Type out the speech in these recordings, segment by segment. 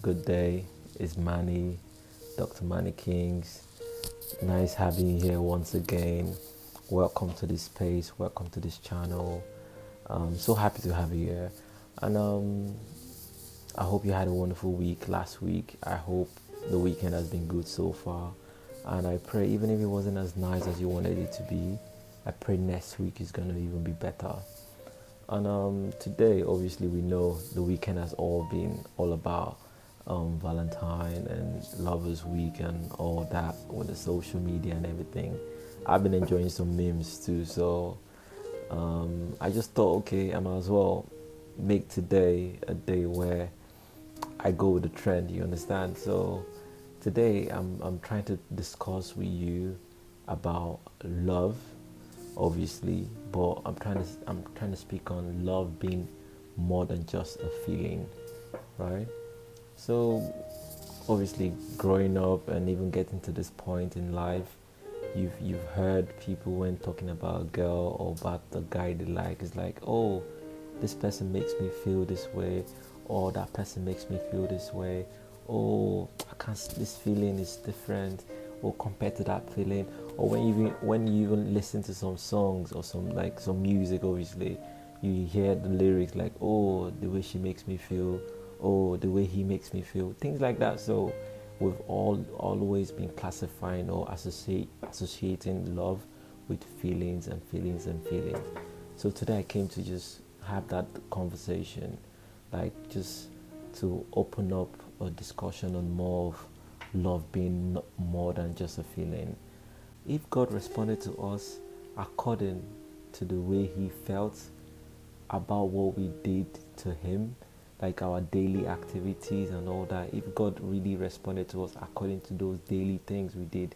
Good day. It's Manny, Dr. Manny Kings. Nice having you here once again. Welcome to this space. Welcome to this channel. So happy to have you here. And I hope you had a wonderful week last week. I hope the weekend has been good so far. And I pray, even if it wasn't as nice as you wanted it to be, I pray next week is going to even be better. And today, obviously, we know the weekend has all been all about Valentine and Lovers Week and all that with the social media and everything. I've been enjoying some memes too, so I just thought, okay, I might as well make today a day where I go with the trend. You understand? So today, I'm trying to discuss with you about love, obviously, but I'm trying to speak on love being more than just a feeling, right? So obviously, growing up and even getting to this point in life, you've heard people when talking about a girl or about the guy they like, it's like, oh, this person makes me feel this way, or that person makes me feel this way. Oh, I can't. This feeling is different, or compared to that feeling. Or when you even listen to some songs or some music, obviously, you hear the lyrics like, oh, the way she makes me feel, oh, the way he makes me feel, things like that. So we've all always been classifying or associating love with feelings and feelings and feelings. So today I came to just have that conversation, like just to open up a discussion on more of love being more than just a feeling. If God responded to us according to the way He felt about what we did to Him, like our daily activities and all that, if God really responded to us according to those daily things we did,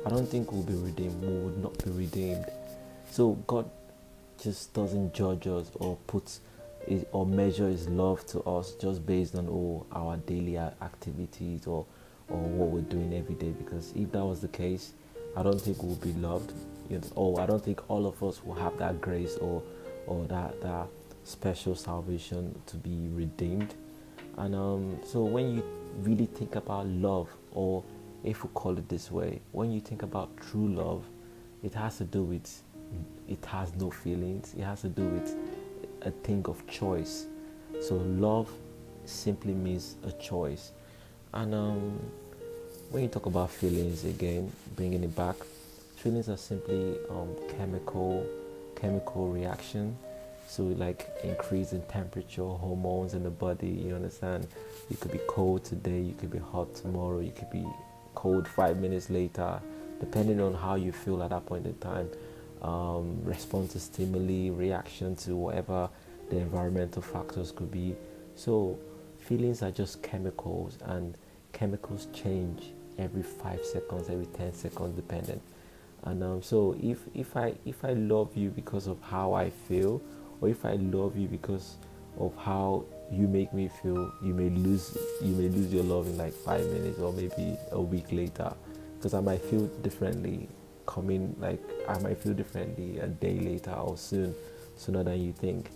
I don't think we'll be redeemed. We would not be redeemed. So God just doesn't judge us or or measure His love to us just based on our daily activities or what we're doing every day. Because if that was the case, I don't think we'll be loved. Or I don't think all of us will have that grace or that special salvation to be redeemed. And so when you really think about love, or if we call it this way, when you think about true love, it has to do with, it has no feelings. It has to do with a thing of choice. So love simply means a choice. And when you talk about feelings again, bringing it back, feelings are simply chemical reaction. So like increase in temperature, hormones in the body. You understand? You could be cold today, you could be hot tomorrow, you could be cold 5 minutes later, depending on how you feel at that point in time. Response to stimuli, reaction to whatever the environmental factors could be. So feelings are just chemicals, and chemicals change every 5 seconds, every 10 seconds, dependent. And so if I love you because of how I feel, or if I love you because of how you make me feel, you may lose your love in like 5 minutes or maybe a week later, because I might feel differently I might feel differently a day later or sooner than you think.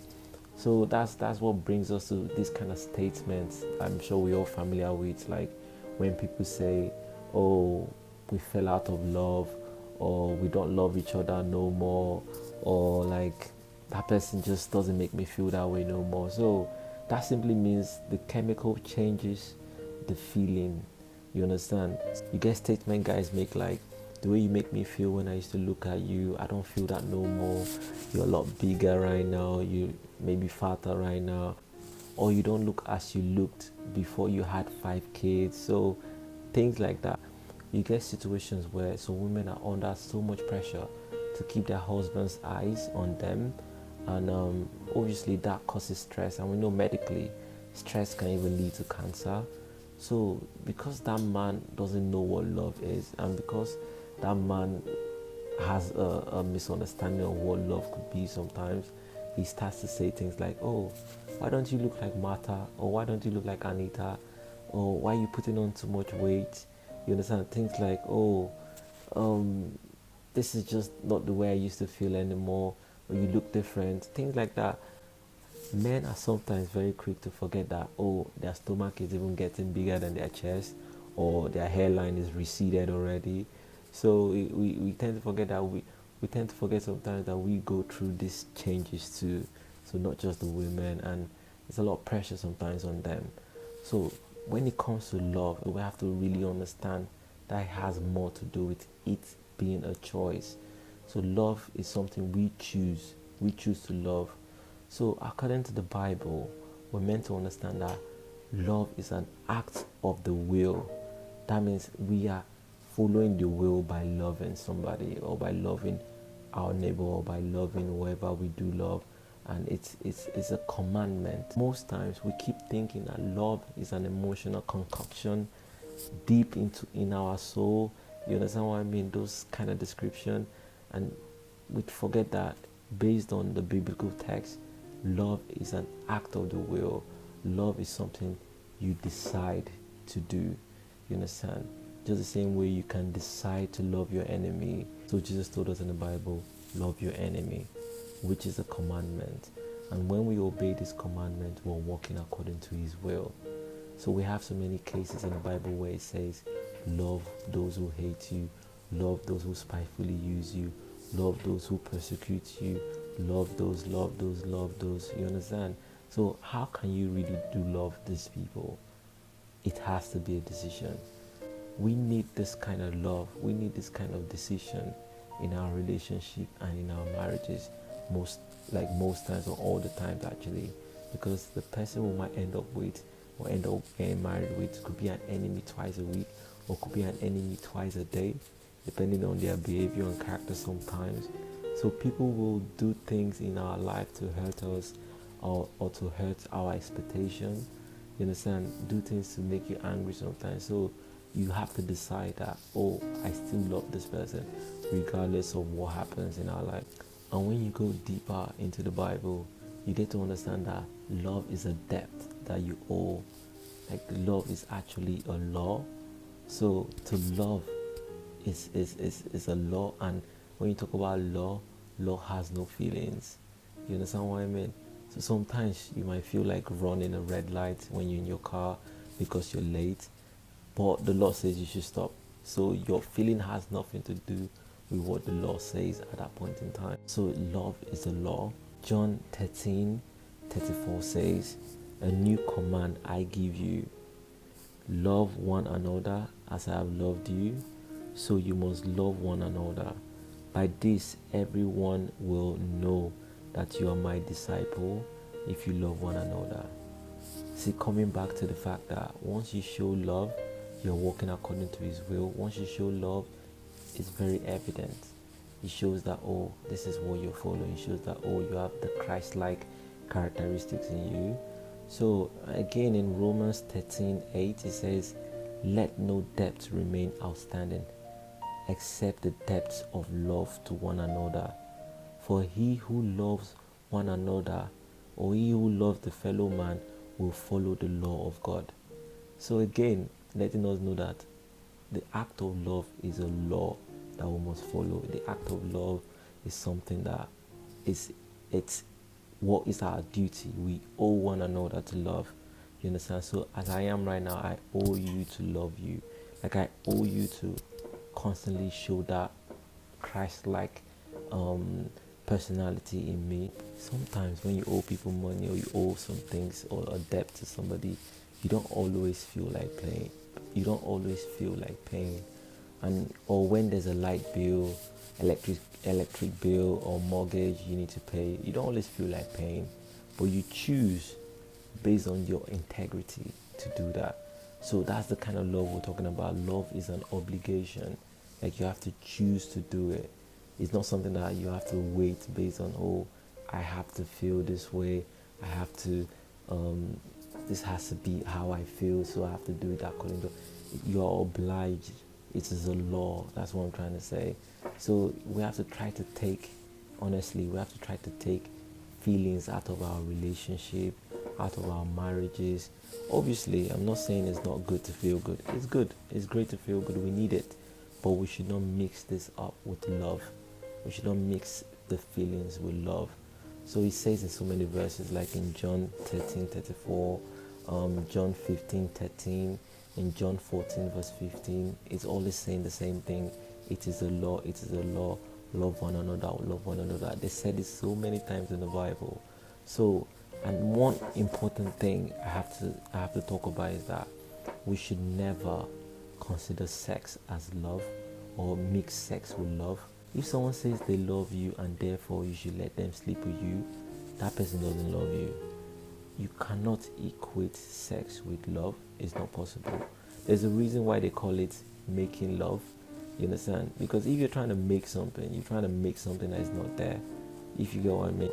So that's what brings us to this kind of statements I'm sure we're all familiar with, like when people say, oh, we fell out of love, or we don't love each other no more, or like that person just doesn't make me feel that way no more. So that simply means the chemical changes the feeling. You understand? You get statement guys make like, the way you make me feel when I used to look at you, I don't feel that no more. You're a lot bigger right now. You maybe fatter right now, or you don't look as you looked before you had 5 kids. So things like that. You get situations where some women are under so much pressure to keep their husband's eyes on them, and obviously that causes stress. And we know medically, stress can even lead to cancer. So because that man doesn't know what love is, and because that man has a misunderstanding of what love could be sometimes, he starts to say things like, oh, why don't you look like Martha, or why don't you look like Anita, or why are you putting on too much weight? You understand? Things like, oh, um, this is just not the way I used to feel anymore, or you look different, things like that. Men are sometimes very quick to forget that, oh, their stomach is even getting bigger than their chest, or their hairline is receded already. So we tend to forget that we tend to forget sometimes that we go through these changes too. So not just the women, and there's a lot of pressure sometimes on them. So when it comes to love, we have to really understand that it has more to do with it being a choice. So love is something we choose. We choose to love. So according to the Bible, we're meant to understand that love is an act of the will. That means we are following the will by loving somebody, or by loving our neighbor, or by loving whoever we do love. And it's a commandment. Most times we keep thinking that love is an emotional concoction deep into in our soul. You understand what I mean? Those kind of description. And we forget that based on the biblical text, love is an act of the will. Love is something you decide to do. You understand? Just the same way you can decide to love your enemy. So Jesus told us in the Bible, love your enemy, which is a commandment. And when we obey this commandment, we're walking according to his will. So we have so many cases in the Bible where it says, love those who hate you, love those who spitefully use you, love those who persecute you, love those, love those, love those. You understand? So how can you really do love these people? It has to be a decision. We need this kind of love. We need this kind of decision in our relationship and in our marriages. Most times, or all the times actually, because the person we might end up with, or end up getting married with, could be an enemy twice a week, or could be an enemy twice a day, depending on their behavior and character sometimes. So people will do things in our life to hurt us, or to hurt our expectation. You understand? Do things to make you angry sometimes. So you have to decide that, oh, I still love this person regardless of what happens in our life. And when you go deeper into the Bible, you get to understand that love is a debt that you owe. Like, love is actually a law. So to love is a law. And when you talk about law, law has no feelings. You understand what I mean? So sometimes you might feel like running a red light when you're in your car because you're late, but the law says you should stop. So your feeling has nothing to do with what the law says at that point in time. So love is a law. John 13:34 says, a new command I give you, love one another as I have loved you, so you must love one another. By this everyone will know that you are my disciple, if you love one another. See, coming back to the fact that once you show love, you're walking according to his will. Once you show love, it's very evident. It shows that, oh, this is what you're following. It shows that, oh, you have the Christ-like characteristics in you. So again, in Romans 13:8, it says, let no debt remain outstanding except the debts of love to one another. For he who loves one another, or he who loves the fellow man, will follow the law of God. So again, letting us know that the act of love is a law that we must follow. The act of love is something that it's what is our duty. We owe one another to love. You understand? So as I am right now, I owe you to love you. Like, I owe you to constantly show that Christ-like personality in me. Sometimes when you owe people money, or you owe some things, or a debt to somebody, you don't always feel like paying. You don't always feel like paying. And or when there's a light bill, electric bill, or mortgage you need to pay, you don't always feel like paying, but you choose based on your integrity to do that. So that's the kind of love we're talking about. Love is an obligation. Like, you have to choose to do it. It's not something that you have to wait based on, oh, I have to feel this way. I have to, this has to be how I feel, so I have to do it according to. You're obliged. It is a law. That's what I'm trying to say. So we have to try to take, honestly, we have to try to take feelings out of our relationship, out of our marriages. Obviously, I'm not saying it's not good to feel good. It's good. It's great to feel good. We need it. But we should not mix this up with love. We should not mix the feelings with love. So it says in so many verses, like in John 13:34, John 15:13, in John 14 verse 15, it's always saying the same thing. It is a law, it is a law, love one another, love one another. They said it so many times in the Bible. So, and one important thing I have to talk about is that we should never consider sex as love or mix sex with love. If someone says they love you and therefore you should let them sleep with you, that person doesn't love you. You cannot equate sex with love. It's not possible. There's a reason why they call it making love. You understand? Because if you're trying to make something, you're trying to make something that is not there. If you get what I mean.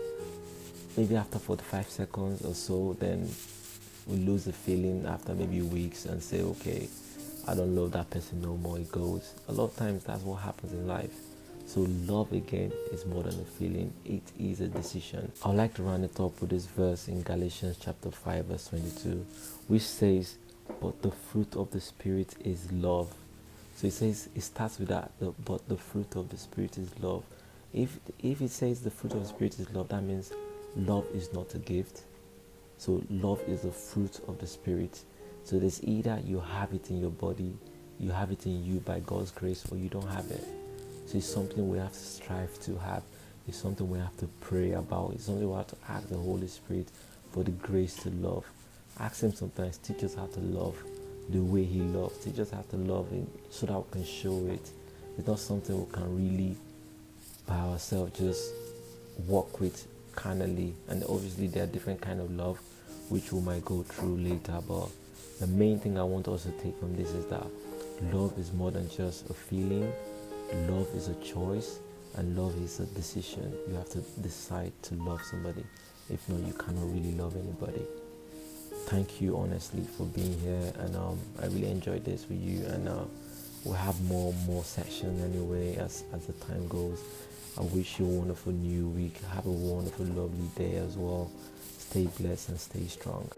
Maybe after 45 seconds or so, then we lose the feeling after maybe weeks and say, okay, I don't love that person no more. It goes. A lot of times that's what happens in life. So love again is more than a feeling. It is a decision. I'd like to round it up with this verse in Galatians chapter 5 verse 22, which says, but the fruit of the Spirit is love. So it says, it starts with that, but the fruit of the Spirit is love. If it says the fruit of the Spirit is love, that means love is not a gift. So love is the fruit of the Spirit. So there's either you have it in your body, you have it in you by God's grace, or you don't have it. So it's something we have to strive to have. It's something we have to pray about. It's something we have to ask the Holy Spirit for the grace to love. Ask Him sometimes, teach us how to love the way He loves. Teach us how to love Him so that we can show it. It's not something we can really by ourselves just walk with carnally. And obviously there are different kind of love which we might go through later, but the main thing I want us to take from this is that love is more than just a feeling. Love is a choice, and love is a decision. You have to decide to love somebody. If not, you cannot really love anybody. Thank you honestly for being here, and I really enjoyed this with you, and we'll have more sessions anyway as the time goes. I wish you a wonderful new week. Have a wonderful lovely day as well. Stay blessed and stay strong.